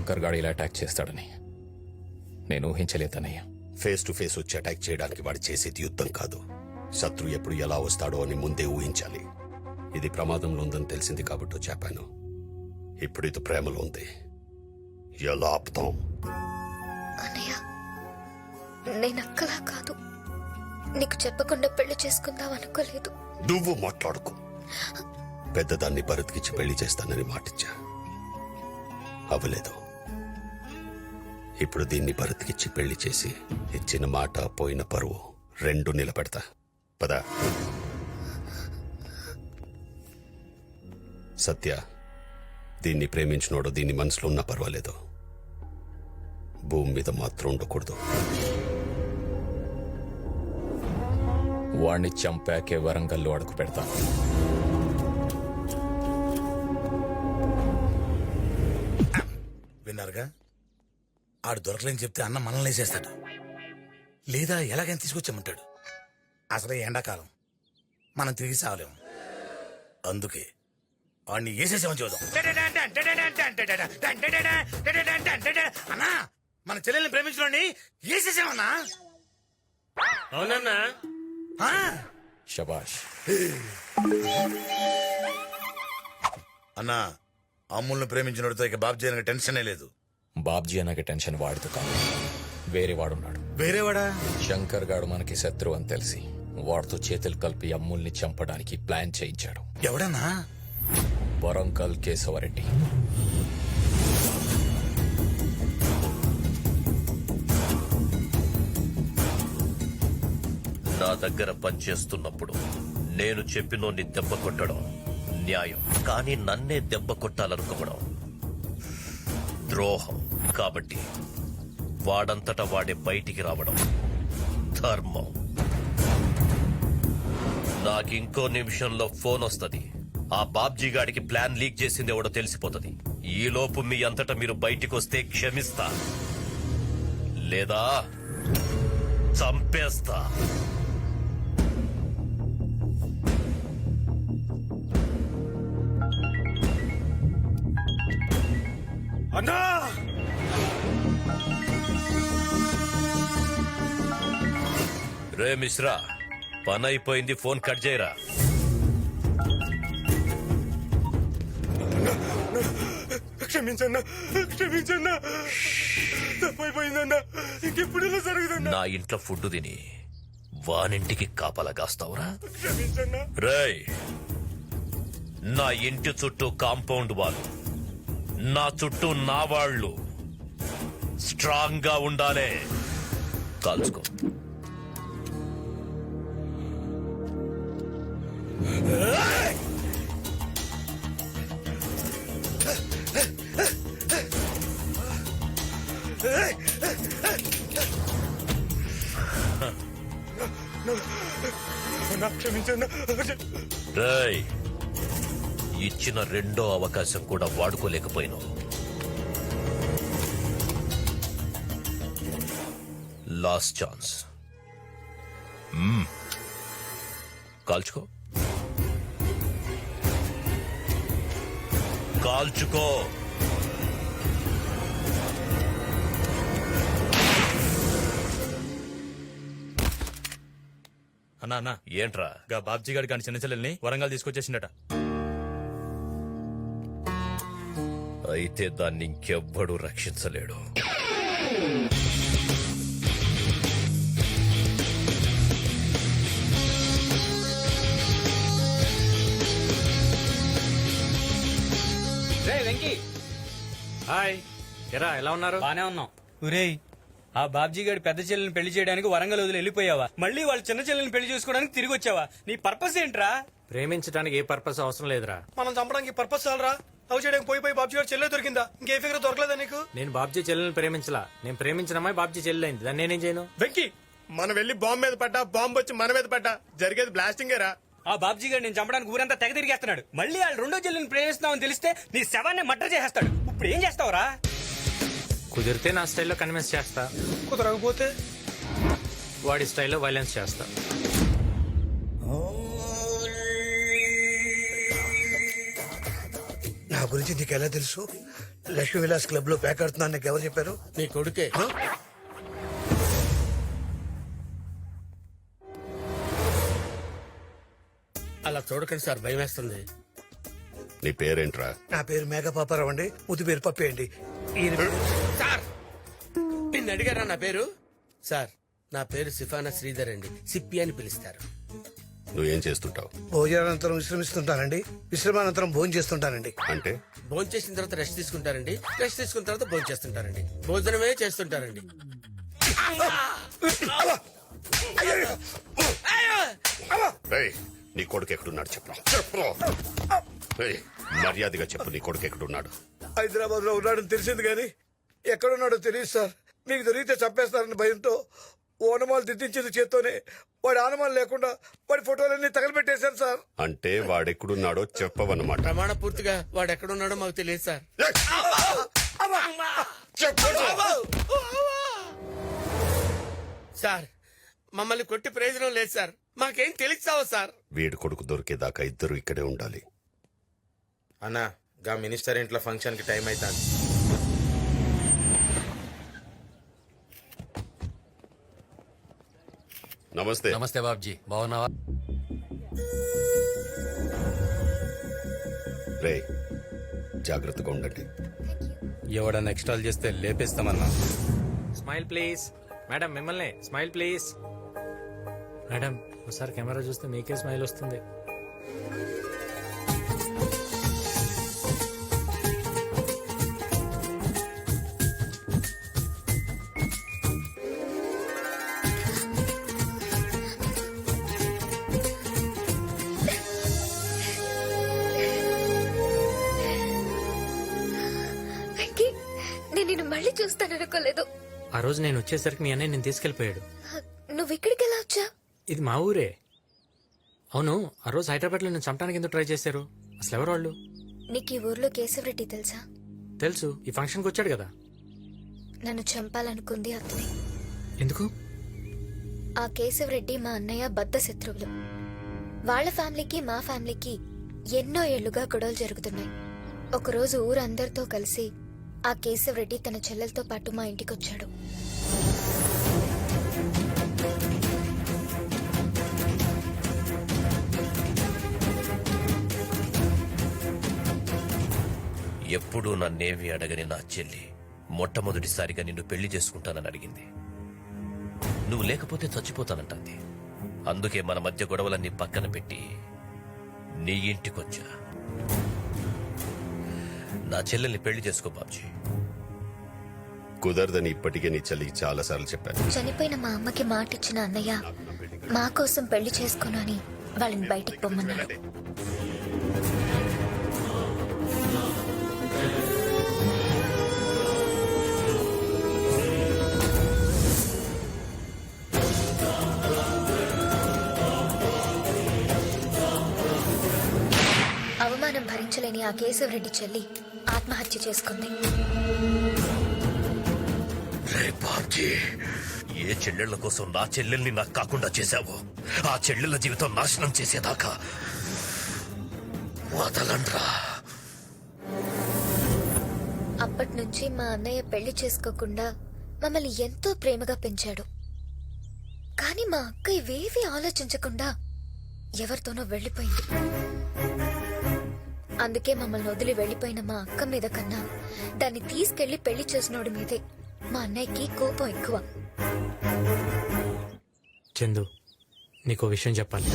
శంకర్ గాడు ఇలా అటాక్ చేస్తాడని నేను ఊహించలేదన్నయ్య. ఫేస్ టు ఫేస్ వచ్చి అటాక్ చేయడానికి వాడు చేసేది యుద్ధం కాదు. శత్రు ఎప్పుడు ఎలా వస్తాడో అని ముందే ఊహించాలి. ఇది ప్రమాదంలో ఉందని తెలిసింది కాబట్టి చెప్పాను. ఇప్పుడు ఇది ప్రేమలో ఉంది. ఎలా ఆపుతాం? అన్నయ్య, నేనక్కలా కాదు. నీకు చెప్పకుండా పెళ్లి చేసుకుందాం అనుకోలేదు. నువ్వు మాట్లాడుకో. పెద్దదాన్ని భరత్కిచ్చి పెళ్లి చేస్తానని మాటిచ్చా, అవ్వలేదు. ఇప్పుడు దీన్ని భరత్కిచ్చి పెళ్లి చేసి ఇచ్చిన మాట పోయిన పరువు రెండు నిలబెడతా. పద. సత్య, దీన్ని ప్రేమించినోడు దీన్ని మనసులో ఉన్నా పర్వాలేదు, భూమి మీద మాత్రం ఉండకూడదు. వాణ్ణి చంపాకే వరంగల్లో అడుగు పెడతాను. విన్నారుగా, ఆడు దొరకలేని చెప్తే అన్న మనల్ని వేసేస్తాడు, లేదా ఎలాగైనా తీసుకొచ్చామంటాడు. అసలే ఎండాకాలం, మనం తిరిగి సావలేము. అందుకే వాడిని వేసేసామని చూద్దాం. అన్నా, మన చెల్లెల్ని ప్రేమించడండి వేసేసామన్నా. అవునన్నా. శబాష్. అన్నా, అమ్ముల్ని ప్రేమించినోడితో ఇక బాబు చేయడానికి టెన్షనే లేదు. బాబ్జీ అన్నకి టెన్షన్ వాడితో కాదు, వేరే వాడున్నాడు. వేరేవాడా? శంకర్ గాడు మనకి శత్రువు అని తెలిసి వాడితో చేతులు కలిపి అమ్ముల్ని చంపడానికి ప్లాన్ చేయించాడు. ఎవడన్నా? వరంగల్ కేశవరెడ్డి. నా దగ్గర పనిచేస్తున్నప్పుడు నేను చెప్పినోన్ని దెబ్బ కొట్టడం న్యాయం, కానీ నన్నే దెబ్బ కొట్టాలనుకోవడం ద్రోహం. కాబట్టి వాడంతటా వాడే బయటికి రావడం ధర్మం. నాకింకో నిమిషంలో ఫోన్ వస్తది. ఆ బాబ్జీ గాడికి ప్లాన్ లీక్ చేసింది ఎవడో తెలిసిపోతుంది. ఈలోపు మీ అంతటా మీరు బయటికి వస్తే క్షమిస్తా, లేదా చంపేస్తా. అన్నా, రే మిశ్రా, పని అయిపోయింది, ఫోన్ కట్ చేయరా. క్షమించన్నా, క్షమించన్నా, తప్పైపోయిందన్నా. ఇంకెప్పుడు ఇలా జరుగుతుందా? నా ఇంట్లో ఫుడ్ తిని వానింటికి కాపలాగాస్తావురా? క్షమించన్నా. రేయ్, నా ఇంటి చుట్టూ కాంపౌండ్ వాళ్ళు, నా చుట్టూ నా వాళ్ళు స్ట్రాంగ్ గా ఉండాలే. కాల్చుకో. క్షమించన్నా. రేయ్, ఇచ్చిన రెండో అవకాశం కూడా వాడుకోలేకపోయినావు. Last chance. కాల్చుకో, కాల్చుకో. అన్నా అన్నా, ఏంట్రా? గా బాబ్జీ గారి కానీ చిన్న చెల్లెల్ని వరంగల్ తీసుకొచ్చేసిండట. అయితే దాన్ని ఇంకెవ్వడూ రక్షించలేడు. వెంకీ, హాయ్, ఎరా ఎలా ఉన్నారు? బానే ఉన్నాం. ఒరేయ్, ఆ బాబ్జీ గారి పెద్ద చెల్లెని పెళ్లి చేయడానికి వరంగల్ వదిలి వెళ్ళిపోయావా? మళ్ళీ వాళ్ళ చిన్న చెల్లెని పెళ్లి చేసుకోవడానికి తిరిగి వచ్చావా? నీ పర్పస్ ఏంట్రా? ప్రేమించడానికి ఏ పర్పస్ అవసరం లేదురా. మనం చంపడానికి పర్పస్ చాలరా? లవ్ చేయడానికి పోయి బాబ్జీ గారు చెల్లె దొరికిందా? ఇంకే ఫిగర్ దొరకలేదా నీకు? నేను బాబ్జీ చెల్లెల్ని ప్రేమించలా. నేను ప్రేమించిన అమ్మాయి బాబ్జీ చెల్లెలైంది. దాన్ని నేనేం చేయను? వెంకీ, మనం వెళ్ళి బాంబు మీద పడ్డా, బాంబు వచ్చి మన మీద పడ్డా జరిగేది బ్లాస్టింగేరా. ఆ బాబ్జీ గారు నేను చంపడానికి ఊరంతా తెగ తిరిగేస్తున్నాడు. మళ్ళీ వాళ్ళు రెండో చెల్లెని ప్రేమిస్తున్నావని తెలిస్తే నీ శవాన్ని మర్డర్ చేసేస్తాడు. ఇప్పుడు ఏం చేస్తావురా? కుదిరితే నా స్టైల్లో కన్విన్స్ చేస్తా, కుదరకపోతే వాడి స్టైల్లో వైలెన్స్ చేస్తా. నా గురించి నీకు ఎలా తెలుసు? లక్ష్మీ విలాస్ క్లబ్ లో ప్యాక్ ఆడుతున్నాను నీకు ఎవరు చెప్పారు? నీ కొడుకే. అలా చూడకండి సార్, భయం వేస్తుంది. నీ పేరేంట్రా? నా పేరు మేఘపాపారావు అండి, ముద్దు పేరు పప్పి అండి. ఈయన పేరు- సార్ నిన్ను అడిగారా నా పేరు? సార్ నా పేరు సిఫానా శ్రీధర్ అండి, సిప్పి అని పిలుస్తారు. నువ్వేం చేస్తుంటావు? భోజనానంతరం విశ్రమిస్తుంటానండి, విశ్రమానంతరం భోజనం చేస్తుంటానండి. అంటే భోజనం చేసిన తర్వాత రెస్ట్ తీసుకుంటారండి, రెస్ట్ తీసుకున్న తర్వాత భోజనం చేస్తుంటారండి, భోజనమే చేస్తుంటారండి. రేయ్, నీ కొడుకు ఎక్కడున్నాడు చెప్పు. రేయ్, మర్యాదగా చెప్పు, నీ కొడుకు ఎక్కడున్నాడు? హైదరాబాద్ లో ఉన్నాడని తెలిసింది కానీ ఎక్కడున్నాడో తెలియదు సార్. మీకు దొరికితే చంపేస్తారని భయంతో ఓనమాలు దిద్దించేది చేత్తోనే వాడి ఆనమాలు లేకుండా వాడి ఫోటోలన్నీ తగలబెట్టేశారు సార్. అంటే వాడెక్కడున్నాడో చెప్పవన్నమాట. ప్రమాణ పూర్తిగా వాడు ఎక్కడున్నాడో మాకు తెలియదు సార్. సార్ మమ్మల్ని కొట్టి ప్రయోజనం లేదు సార్, మాకేం తెలుస్తావా సార్? వీడి కొడుకు దొరికేదాకా ఇద్దరు ఇక్కడే ఉండాలి. అన్నా గా మినిస్టర్ ఇంట్లో ఫంక్షన్ కి టైం అవుతాను. నమస్తే. నమస్తే బాబ్జీ, బాగున్నావా? రే, జాగ్రత్తగా ఉండండి. ఎవడన్నా ఎక్స్ట్రాల్ చేస్తే లేపేస్తామన్నా. Smile please. మేడం మిమ్మల్ని స్మైల్ ప్లీజ్. మేడం ఒకసారి కెమెరా చూస్తే మీకే స్మైల్ వస్తుంది. వెంకీ, నేను నిన్ను మళ్ళీ చూస్తాననుకోలేదు. ఆ రోజు నేను వచ్చేసరికి మీ అన్నయ్య నేను తీసుకెళ్లిపోయాడు. నువ్వు ఇక్కడికి ఎలా వచ్చా? ఇది మా ఊరే. అవును, ఆ రోజు హైదరాబాద్ లో నేను చంపడానికి ఎందుకు ట్రై చేశారు? అసలు ఎవరు వాళ్ళు? నీకు ఈ ఊర్లో కేశవరెడ్డి తెలుసా? తెలుసు, ఈ ఫంక్షన్కి వచ్చాడు కదా. నన్ను చంపాలనుకుంది అతనే. ఎందుకు? ఆ కేశవరెడ్డి మా అన్నయ్య బద్ద శత్రువులు. వాళ్ళ ఫ్యామిలీకి మా ఫ్యామిలీకి ఎన్నో ఏళ్లుగా గొడవలు జరుగుతున్నాయి. ఒకరోజు ఊరందరితో కలిసి ఆ కేశవరెడ్డి తన చెల్లెలతో పాటు మా ఇంటికొచ్చాడు. ఎప్పుడూ నన్నేవి అడగని నా చెల్లి మొట్టమొదటిసారిగా నిన్ను పెళ్లి చేసుకుంటానని అడిగింది. నువ్వు లేకపోతే చచ్చిపోతానంటుంది. అందుకే మన మధ్య గొడవలన్నీ పక్కన పెట్టి నీ ఇంటికొచ్చా. నా చెల్లెల్ని పెళ్లి చేసుకో బాబ్జీ. కుదరదని ఇప్పటికే నీ చెల్లికి చాలా సార్లు చెప్పాను. చనిపోయిన మా అమ్మకి మాటిచ్చిన అన్నయ్య మా కోసం పెళ్లి చేసుకోను అని వాళ్ళని బయటికి పొమ్మన్నాడు. అవమానం భరించలేని ఆ కేశవరెడ్డి చెల్లి ఆత్మహత్య చేసుకుంది. రే బాబ్జీ, ఏ చెల్లెళ్ల కోసం నా చెల్లెల్ని నాకు కాకుండా చేశావో ఆ చెల్లెళ్ళ జీవితం నాశనం చేసేదాకా వదలండ్రా. అప్పటి నుంచి మా అన్నయ్య పెళ్లి చేసుకోకుండా మమ్మల్ని ఎంతో ప్రేమగా పెంచాడు. కానీ మా అక్క ఇవేవీ ఆలోచించకుండా ఎవరితోనో వెళ్లిపోయింది. అందుకే మమ్మల్ని వదిలి వెళ్లిపోయిన మా అక్క మీద కన్నా దాన్ని తీసుకెళ్లి పెళ్లి చేసినోడి మీదే మా అన్నయ్యకి కోపం ఎక్కువ. చందు, నీకో విషయం చెప్పాలి.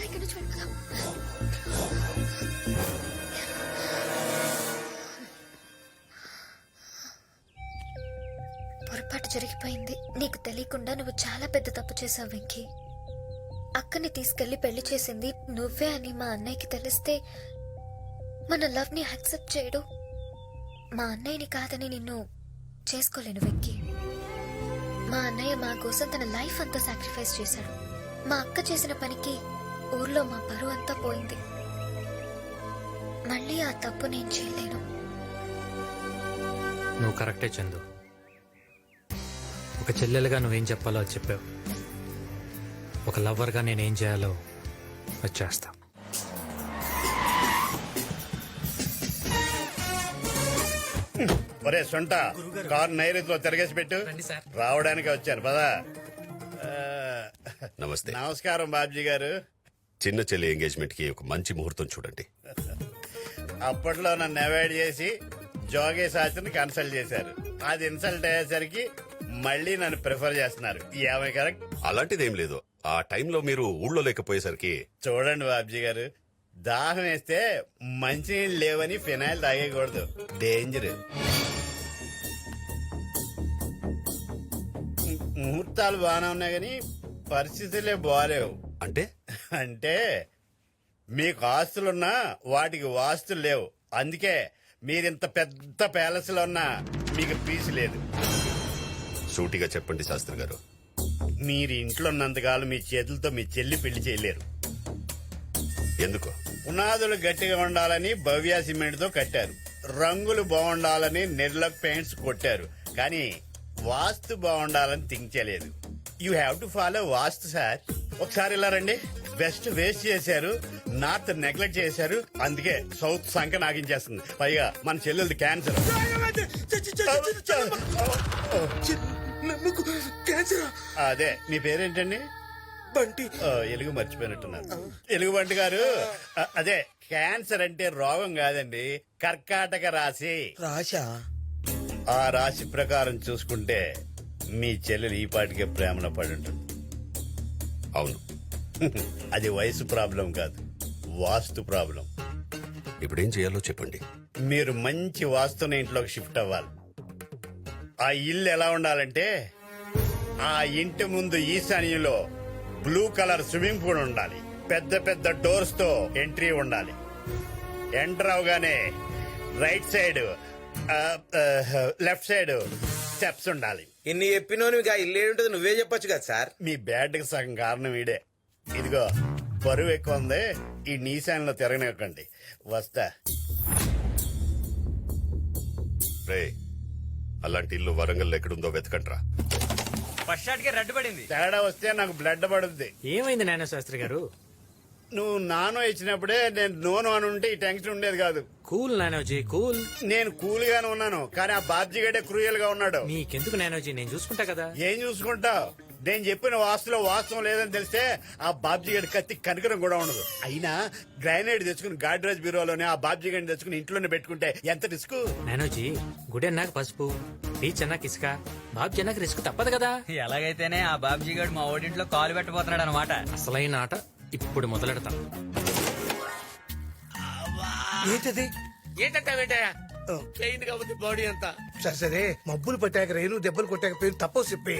ఇక్కడి నుంచి వెళ్ళిపోదాం. పొరపాటు జరిగిపోయింది. నీకు తెలియకుండా నువ్వు చాలా పెద్ద తప్పు చేసావు వెంకీ. అక్కని తీసుకెళ్లి పెళ్లి చేసింది నువ్వే అని మా అన్నయ్యకి తెలిస్తే మన లవ్ ని యాక్సెప్ట్ చేయడు. మా అన్నయ్యని కాదని నిన్ను చేసుకోలేను వెంకీ. మా అన్నయ్య మా కోసం తన లైఫ్ అంతా సాక్రిఫైస్ చేశాడు. మా అక్క చేసిన పనికి ఊర్లో మా పరువు అంతా పోయింది. మళ్ళీ ఆ తప్పు నేను చేయలేను. నువ్వు కరెక్టే చందు. ఒక చెల్లెలుగా నువ్వేం చెప్పాలో అది చెప్పావు. ఒక లవర్గా నేనేం చేయాలో అది చేస్తా. ఒరే సొంట కారు నైరుతిలో తిరగేసి పెట్టు. రావడానికి వచ్చాను పదా. నమస్తే. నమస్కారం బాబ్జీ గారు. చిన్న చెల్లి ఎంగేజ్మెంట్ కి ఒక మంచి ముహూర్తం చూడండి. అప్పట్లో నన్ను అవాయిడ్ చేసి జోగే శాస్త్రిని కన్సల్ట్ చేశారు. అది ఇన్సల్ట్ అయ్యేసరికి మళ్ళీ నన్ను ప్రిఫర్ చేస్తున్నారు. ఏమై కరెక్ట్? అలాంటిదేం లేదు. ఆ టైంలో మీరు ఊళ్ళో లేకపోయేసరికి. చూడండి బాబ్జీ గారు, దాహం వేస్తే మంచినీళ్ళు లేవని ఫినాయిల్ తాగేయకూడదు, డేంజర్. ముహూర్తాలు బాగానే ఉన్నాయి కానీ పరిస్థితులే బాగాలేవు. అంటే మీకు ఆస్తులున్నా వాటికి వాస్తులు లేవు. అందుకే మీరింత పెద్ద ప్యాలెస్ లో ఉన్నా మీకు పీసు లేదు. సూటిగా చెప్పండి శాస్త్రి గారు. మీరు ఇంట్లో ఉన్నంతకాలం మీ చేతులతో మీ చెల్లి పెళ్లి చేయలేరు. ఎందుకు? పునాదులు గట్టిగా ఉండాలని భవ్య సిమెంట్ తో కట్టారు, రంగులు బాగుండాలని నిర్లక్ పెయింట్స్ కొట్టారు, కానీ వాస్తు బాగుండాలని థింక్ చేయలేదు. You have to follow vastu sir. ఒకసారి ఇలా రండి. వెస్ట్ వేస్ట్ చేశారు, నార్త్ నెగ్లెక్ట్ చేశారు, అందుకే సౌత్ సంఖ్య నాగించేస్తుంది. పైగా మన చెల్లెలది క్యాన్సర్. అదే మీ పేరేంటండి? బంటి. ఎలుగు మర్చిపోయినట్టున్నారు. ఎలుగు బంటి గారు, అదే క్యాన్సర్ అంటే రోగం కాదండి, కర్కాటక రాశి. రాశా? ఆ రాశి ప్రకారం చూసుకుంటే మీ చెల్లెలు ఈ పాటికే ప్రేమలో పడి ఉంటుంది. అవును. అది వయసు ప్రాబ్లం కాదు, వాస్తు ప్రాబ్లం. ఇప్పుడేం చేయాలో చెప్పండి. మీరు మంచి వాస్తున్న ఇంట్లోకి షిఫ్ట్ అవ్వాలి. ఆ ఇల్లు ఎలా ఉండాలంటే, ఆ ఇంటి ముందు ఈశాన్యంలో బ్లూ కలర్ స్విమ్మింగ్ పూల్ ఉండాలి, పెద్ద పెద్ద డోర్స్ తో ఎంట్రీ ఉండాలి. ఎంటర్ అవగానే right side left side steps ఉండాలి. ఇన్ని చెప్పినోనిగా ఇల్లు ఏంటో నువ్వే చెప్పొచ్చు కదా సార్. మీ బ్యాడ్ కి సగం కారణం వీడే. ఇదిగో బరువు ఎక్కువ ఉంది, ఈ నీశాన్లో తిరగనివ్వకండి. వస్తా. రే, అలాంటి ఇల్లు వరంగల్ ఎక్కడుందో వెతకండ్రా. ఫస్ట్ షాట్ కి రెడ్ పడింది. తేడా వస్తే నాకు బ్లడ్ పడుద్ది. ఏమైంది నాన్న శాస్త్రి గారు? నువ్వు నానో ఇచ్చినప్పుడే నేను నోను అని ఉంటే ఈ టెన్షన్ ఉండేది కాదు. కూల్ నానోజీ, కూల్. నేను కూల్ గానే ఉన్నాను, కానీ ఆ బాబ్జీ గడే క్రూయల్ గా ఉన్నాడు. నీకెందుకు నానోజీ, నేను చూసుకుంటా కదా. ఏం చూసుకుంటావు? నేను చెప్పిన వాస్తులో వాస్తవం లేదని తెలిస్తే ఆ బాబ్జీ గడి కత్తి కనకరం కూడా ఉండదు. అయినా గ్రానైట్ తెచ్చుకుని గాడ్రేజ్ బ్యూరోలోనే ఆ బాబ్జీ గడిని తెచ్చుకుని ఇంట్లోనే పెట్టుకుంటే ఎంత రిస్క్? నానోజీ, గుడి అన్నాక పసుపు, బీచ్ అన్నాక ఇసుక, బాబ్జీ అన్నాక రిస్క్ తప్పదు కదా. ఎలాగైతేనే ఆ బాబ్జీ గారు మా ఓడింట్లో కాలు పెట్టబోతున్నాడు అనమాట. అసలైన ఆట ఇప్పుడు మొదలెడతాం. ఏంటది? ఏంటంటావేంటయ్యా? పెయిన్ కాబట్టి బాడీ అంతా. సరే సరే, మబ్బులు పట్టాక రేణు దెబ్బలు కొట్టాక పేరు తప్పో చెప్పి.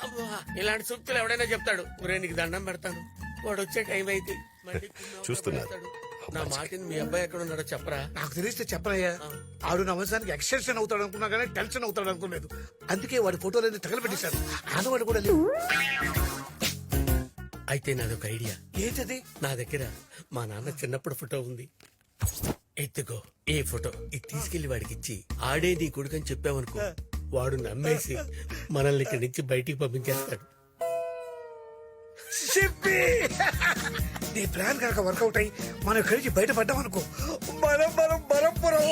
అబ్బా, ఇలాంటి సూక్తులు ఎవడైనా చెప్తాడు. ఒరే నీకు దండం పెడతాను, వాడు వచ్చే టైం అయితే మళ్ళీ చూస్తున్నారు. నా మాటిని మీ అబ్బాయి ఎక్కడ ఉన్నాడో చెప్పరా. నాకు తెలిస్తే చెప్పనయ్యా. ఆడు నా వంశానికి ఎక్స్టెన్షన్ అవుతాడు అనుకున్నా కానీ టెన్షన్ అవుతాడు అనుకోలేదు. అందుకే వాడి ఫోటోలన్నీ తగలబెట్టేశాను. ఆనవాడు కూడా లేవు. అయితే నాదొక ఐడియా. ఏంటది? నా దగ్గర మా నాన్న చిన్నప్పుడు ఫోటో ఉంది. ఎత్తుకో ఈ ఫోటో, ఇది తీసుకెళ్లి వాడికి ఇచ్చి ఆడే నీ కొడుకని చెప్పావనుకో, వాడు నమ్మేసి మనల్ని ఇక్కడి నుంచి బయటికి పంపించేస్తాడు. చెప్పి నీ ప్లాన్ కనుక వర్కౌట్ అయ్యి మనం ఇక్కడి నుంచి బయటపడ్డాం అనుకో, మనం బరపురం.